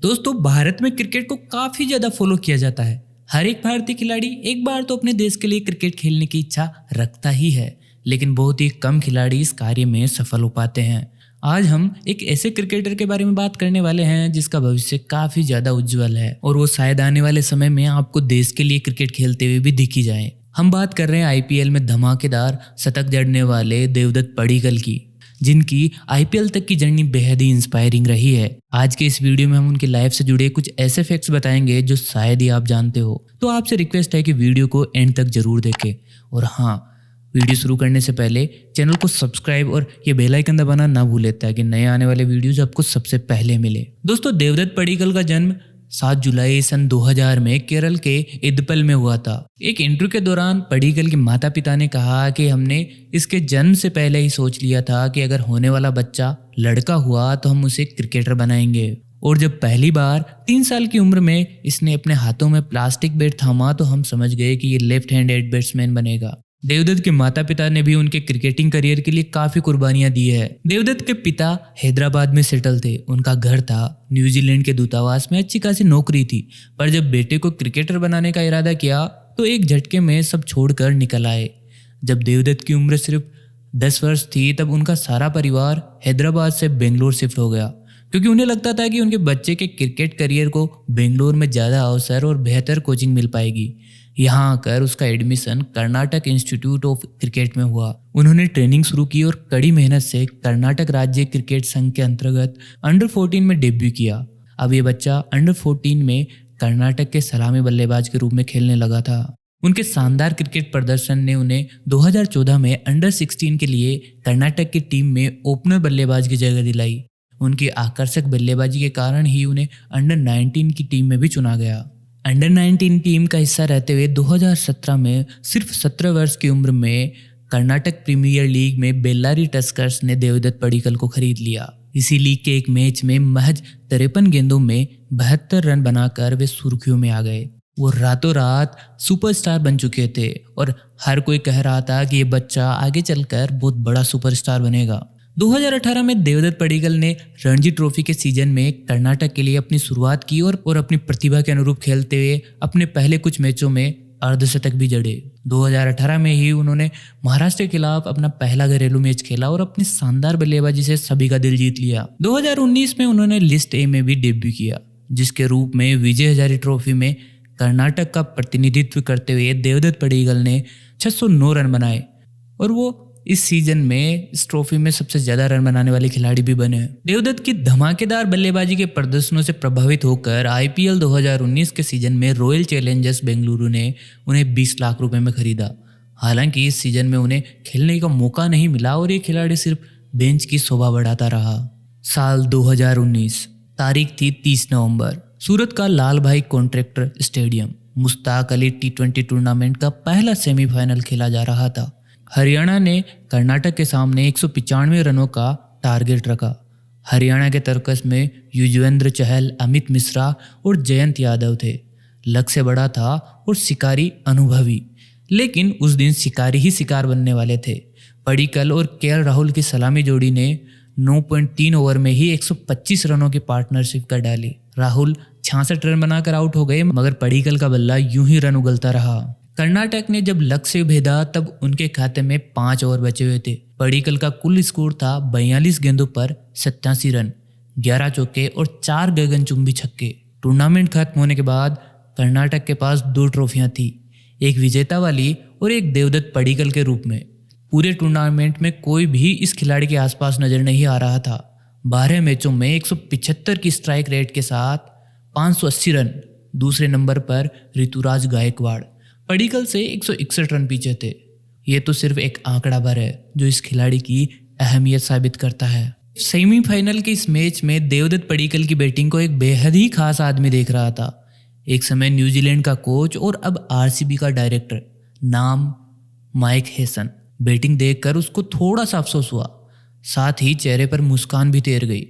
दोस्तों, भारत में क्रिकेट को काफी ज्यादा फॉलो किया जाता है। हर एक भारतीय खिलाड़ी एक बार तो अपने देश के लिए क्रिकेट खेलने की इच्छा रखता ही है, लेकिन बहुत ही कम खिलाड़ी इस कार्य में सफल हो पाते हैं। आज हम एक ऐसे क्रिकेटर के बारे में बात करने वाले हैं जिसका भविष्य काफी ज्यादा उज्जवल है और वो शायद आने वाले समय में आपको देश के लिए क्रिकेट खेलते हुए भी दिखी जाए। हम बात कर रहे हैं आईपीएल में धमाकेदार शतक जड़ने वाले देवदत्त पडिक्कल की, जिनकी आईपीएल तक की जर्नी बेहद ही इंस्पायरिंग रही है। आज के इस वीडियो में हम उनकी लाइफ से जुड़े कुछ ऐसे फैक्ट्स बताएंगे जो शायद ही आप जानते हो। तो आपसे रिक्वेस्ट है कि वीडियो को एंड तक जरूर देखें। और हाँ, वीडियो शुरू करने से पहले चैनल को सब्सक्राइब और ये बेल आइकन दबाना ना भूलें ताकि नए आने वाले वीडियोज आपको सबसे पहले मिले। दोस्तों, देवदत्त पडिक्कल का जन्म 7 जुलाई सन 2000 में केरल के इदपल में हुआ था। एक इंटरव्यू के दौरान पडिक्कल के माता पिता ने कहा कि हमने इसके जन्म से पहले ही सोच लिया था कि अगर होने वाला बच्चा लड़का हुआ तो हम उसे क्रिकेटर बनाएंगे। और जब पहली बार 3 साल की उम्र में इसने अपने हाथों में प्लास्टिक बैट थामा तो हम समझ गए कि ये लेफ्ट हैंडेड बैट्समैन बनेगा। देवदत्त के माता पिता ने भी उनके क्रिकेटिंग करियर के लिए काफी कुर्बानियां दी है। देवदत्त के पिता हैदराबाद में सेटल थे। उनका घर था, न्यूजीलैंड के दूतावास में अच्छी खासी नौकरी थी। पर जब बेटे को क्रिकेटर बनाने का इरादा किया तो एक झटके में सब छोड़कर निकल आए। जब देवदत्त की उम्र सिर्फ 10 वर्ष थी तब उनका सारा परिवार हैदराबाद से बेंगलोर शिफ्ट हो गया, क्योंकि उन्हें लगता था कि उनके बच्चे के क्रिकेट करियर को बेंगलोर में ज़्यादा अवसर और बेहतर कोचिंग मिल पाएगी। यहाँ आकर उसका admission Karnataka institute of cricket में हुआ। उन्होंने ट्रेनिंग शुरू की और कड़ी मेहनत से कर्नाटक राज्य क्रिकेट संघ के अंतर्गत अंडर 14 में डेब्यू किया। अब ये बच्चा अंडर 14 में कर्नाटक के सलामी बल्लेबाज के रूप में खेलने लगा था। उनके शानदार क्रिकेट प्रदर्शन ने उन्हें 2014 में अंडर 16 के लिए कर्नाटक की टीम में ओपनर बल्लेबाज की जगह दिलाई। उनकी आकर्षक बल्लेबाजी के कारण ही उन्हें अंडर 19 की टीम में भी चुना गया। अंडर 19 टीम का हिस्सा रहते हुए 2017 में सिर्फ 17 वर्ष की उम्र में कर्नाटक प्रीमियर लीग में बेल्लारी टस्कर्स ने देवदत्त पडिक्कल को खरीद लिया। इसी लीग के एक मैच में महज 53 गेंदों में 72 रन बनाकर वे सुर्खियों में आ गए। वो रातों रात सुपरस्टार बन चुके थे और हर कोई कह रहा था कि ये बच्चा आगे चलकर बहुत बड़ा सुपरस्टार बनेगा। 2018 में देवदत्त पडिक्कल ने रणजी ट्रॉफी के सीजन में कर्नाटक के लिए अपनी शुरुआत की और अपनी प्रतिभा के अनुरूप खेलते हुए अपने पहले कुछ मैचों में अर्धशतक भी जड़े। 2018 में ही उन्होंने महाराष्ट्र के खिलाफ अपना पहला घरेलू मैच खेला और अपनी शानदार बल्लेबाजी से सभी का दिल जीत लिया। 2019 में उन्होंने लिस्ट ए में भी डेब्यू किया, जिसके रूप में विजय हजारे ट्रॉफी में कर्नाटक का प्रतिनिधित्व करते हुए देवदत्त पडिक्कल ने 609 रन बनाए और वो इस सीजन में इस ट्रॉफी में सबसे ज्यादा रन बनाने वाले खिलाड़ी भी बने। देवदत्त की धमाकेदार बल्लेबाजी के प्रदर्शनों से प्रभावित होकर आईपीएल 2019 के सीजन में रॉयल चैलेंजर्स बेंगलुरु ने उन्हें 20 लाख रुपए में खरीदा। हालांकि इस सीजन में उन्हें खेलने का मौका नहीं मिला और ये खिलाड़ी सिर्फ बेंच की शोभा बढ़ाता रहा। साल 2019, तारीख थी 30 नवंबर। सूरत का लाल भाई contractor stadium Mushtaq Ali T20 tournament का पहला सेमीफाइनल खेला जा रहा था। हरियाणा ने कर्नाटक के सामने 195 रनों का टारगेट रखा। हरियाणा के तर्कस में युजवेंद्र चहल, अमित मिश्रा और जयंत यादव थे। लक्ष्य बड़ा था और शिकारी अनुभवी, लेकिन उस दिन शिकारी ही शिकार बनने वाले थे। पडिक्कल और केएल राहुल की सलामी जोड़ी ने 9.3 ओवर में ही 125 रनों की पार्टनरशिप कर डाली। राहुल 66 रन बनाकर आउट हो गए, मगर पडिक्कल का बल्ला यूं ही रन उगलता रहा। कर्नाटक ने जब लक्ष्य भेदा तब उनके खाते में 5 ओवर बचे हुए थे। पडिक्कल का कुल स्कोर था 42 गेंदों पर 87 रन, 11 चौके और 4 गगनचुंबी छक्के। टूर्नामेंट खत्म होने के बाद कर्नाटक के पास 2 ट्रॉफियां थी, एक विजेता वाली और एक देवदत्त पडिक्कल के रूप में। पूरे टूर्नामेंट में कोई भी इस खिलाड़ी के आसपास नजर नहीं आ रहा था। 12 मैचों में 175 की स्ट्राइक रेट के साथ 580 रन। दूसरे नंबर पर ऋतुराज गायकवाड़ पडिक्कल से 161 रन पीछे थे। ये तो सिर्फ एक आंकड़ा भर है जो इस खिलाड़ी की अहमियत साबित करता है। सेमीफाइनल के इस मैच में देवदत्त पडिक्कल की बैटिंग को एक बेहद ही खास आदमी देख रहा था। एक समय न्यूजीलैंड का कोच और अब आरसीबी का डायरेक्टर, नाम माइक हेसन। बैटिंग देखकर उसको थोड़ा सा अफसोस हुआ, साथ ही चेहरे पर मुस्कान भी तैर गई।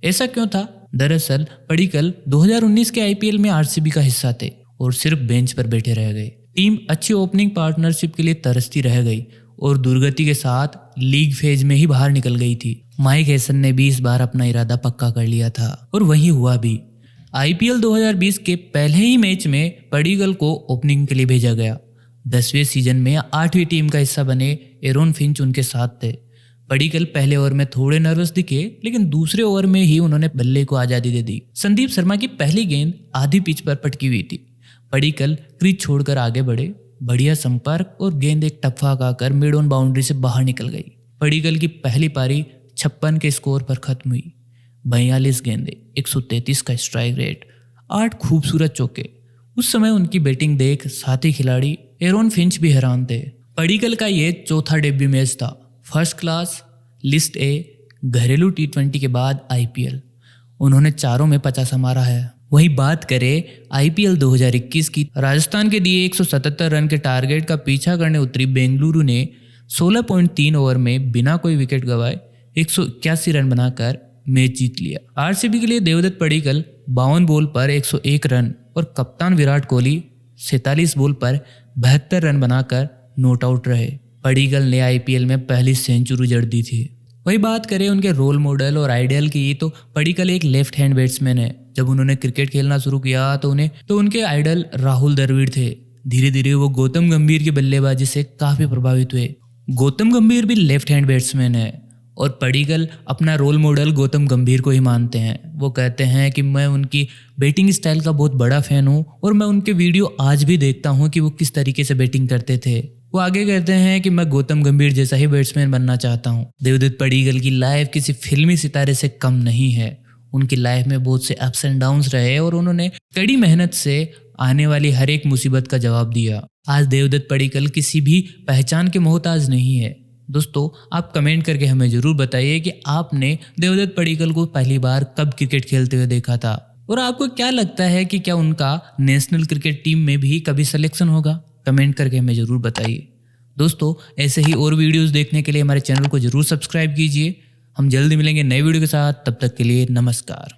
ऐसा क्यों था? दरअसल पडिक्कल 2019 के आईपीएल में आरसीबी का हिस्सा थे और सिर्फ बेंच पर बैठे रह गए। टीम अच्छी ओपनिंग पार्टनरशिप के लिए तरसती रह गई और दुर्गति के साथ लीग फेज में ही बाहर निकल गई थी। माइक हेसन ने भी इस बार अपना इरादा पक्का कर लिया था और वही हुआ भी। आईपीएल 2020 के पहले ही मैच में पडिक्कल को ओपनिंग के लिए भेजा गया। 10वें सीजन में 8वीं टीम का हिस्सा बने एरोन फिंच उनके साथ थे। पडिक्कल पहले ओवर में थोड़े नर्वस दिखे, लेकिन दूसरे ओवर में ही उन्होंने बल्ले को आजादी दे दी। संदीप शर्मा की पहली गेंद आधी पिच पर पटकी हुई थी। पडिक्कल क्रीज छोड़कर आगे बढ़े, बढ़िया संपर्क और गेंद एक टप्पा खाकर मिड ऑन बाउंड्री से बाहर निकल गई। पडिक्कल की पहली पारी 56 के स्कोर पर खत्म हुई। 42 गेंदें, 133 का स्ट्राइक रेट, 8 खूबसूरत चौके। उस समय उनकी बैटिंग देख साथी खिलाड़ी एरोन फिंच भी हैरान थे। पडिक्कल का ये चौथा डेब्यू मैच था। फर्स्ट क्लास, लिस्ट ए, घरेलू T20 के बाद आईपीएल। उन्होंने चारों में 50 मारा है। वही बात करें आईपीएल 2021 की, राजस्थान के दिए 177 रन के टारगेट का पीछा करने उतरी बेंगलुरु ने 16.3 ओवर में बिना कोई विकेट गंवाए 181 रन बनाकर मैच जीत लिया। आरसीबी के लिए देवदत्त पडिक्कल 52 बॉल पर 101 रन और कप्तान विराट कोहली 47 बॉल पर 72 रन बनाकर नॉट आउट रहे। पडिक्कल ने आईपीएल में पहली सेंचुरी जड़ दी थी। वही बात करें उनके रोल मॉडल और आइडियल की, तो पडिक्कल एक लेफ्ट हैंड बैट्समैन है। जब उन्होंने क्रिकेट खेलना शुरू किया तो उनके आइडल राहुल द्रविड़ थे। धीरे धीरे वो गौतम गंभीर की बल्लेबाजी से काफी प्रभावित हुए। गौतम गंभीर भी लेफ्ट हैंड बैट्समैन है और पडिक्कल अपना रोल मॉडल गौतम गंभीर को ही मानते हैं। वो कहते हैं कि मैं उनकी बैटिंग स्टाइल का बहुत बड़ा फैन हूँ और मैं उनके वीडियो आज भी देखता हूँ कि वो किस तरीके से बैटिंग करते थे। वो आगे कहते हैं कि मैं गौतम गंभीर जैसा ही बैट्समैन बनना चाहता हूँ। देवदत्त पडिक्कल की लाइफ किसी फिल्मी सितारे से कम नहीं है। उनकी लाइफ में बहुत से अप्स एंड डाउन्स रहे और उन्होंने कड़ी मेहनत से आने वाली हर एक मुसीबत का जवाब दिया। आज देवदत्त पडिक्कल किसी भी पहचान के मोहताज नहीं है। दोस्तों, आप कमेंट करके हमें जरूर बताइए कि आपने देवदत्त पडिक्कल को पहली बार कब क्रिकेट खेलते हुए देखा था और आपको क्या लगता है कि क्या उनका नेशनल क्रिकेट टीम में भी कभी सिलेक्शन होगा। कमेंट करके हमें ज़रूर बताइए। दोस्तों, ऐसे ही और वीडियोस देखने के लिए हमारे चैनल को ज़रूर सब्सक्राइब कीजिए। हम जल्दी मिलेंगे नए वीडियो के साथ, तब तक के लिए नमस्कार।